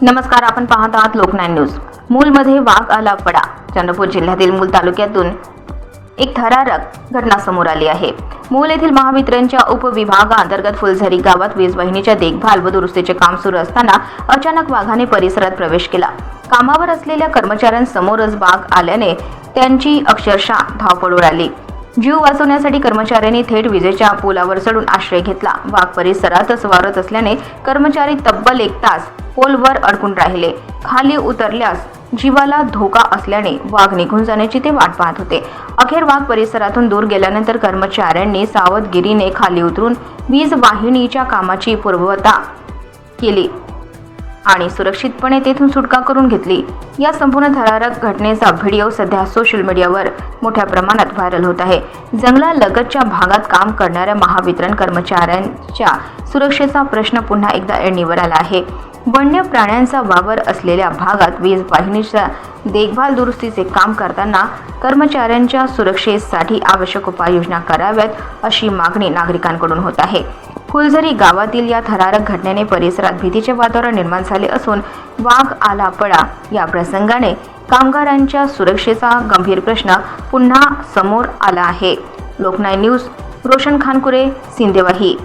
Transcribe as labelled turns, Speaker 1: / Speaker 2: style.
Speaker 1: नमस्कार, आपण पाहत आहात लोकनाय न्यूज। मूलमध्ये वाघ आला पडा। चंद्रपूर जिल्ह्यातील मूल तालुक्यातून एक थरारक घटना समोर आली आहे। मूल येथील महावितरणच्या उपविभागाअंतर्गत फुलझरी गावात वीज वाहिनीच्या देखभाल व दुरुस्तीचे काम सुरू असताना अचानक वाघाने परिसरात प्रवेश केला। कामावर असलेल्या कर्मचाऱ्यांसमोरच वाघ आल्याने त्यांची अक्षरशः धावपळ उडाली। जीव वाचवण्यासाठी कर्मचाऱ्यांनी थेट विजेच्या पोलावर चढून आश्रय घेतला। वाघ परिसरातच वावरत असल्याने कर्मचारी तब्बल 1 तास पोलवर अडकून राहिले। खाली उतरल्यास जीवाला धोका असल्याने वाघ निघून जाण्याची ते वाट पाहत होते। अखेर वाघ परिसरातून दूर गेल्यानंतर कर्मचाऱ्यांनी सावधगिरीने खाली उतरून वीज वाहिनीच्या कामाची पूर्तता केली आणि सुरक्षितपणे तेथून सुटका करून घेतली। या संपूर्ण थरारक घटनेचा व्हिडिओ सध्या सोशल मीडियावर मोठ्या प्रमाणात व्हायरल होत आहे। जंगलालगतच्या भागात काम करणाऱ्या महावितरण कर्मचाऱ्यांच्या सुरक्षेचा प्रश्न पुन्हा एकदा ऐरणीवर आला आहे। वन्य प्राण्यांचा वावर असलेल्या भागात वीज वाहिनीच्या देखभाल दुरुस्तीचे काम करताना कर्मचाऱ्यांच्या सुरक्षेसाठी आवश्यक उपाययोजना कराव्यात अशी मागणी नागरिकांकडून होत आहे। फुलझरी गावातील या थरारक घटनेने परिसरात भीतीचे वातावरण निर्माण झाले असून वाघ आला पडा या प्रसंगाने कामगारांच्या सुरक्षेचा गंभीर प्रश्न पुन्हा समोर आला आहे। लोकनाय न्यूज, रोशन खानकुरे, सिंदेवाही।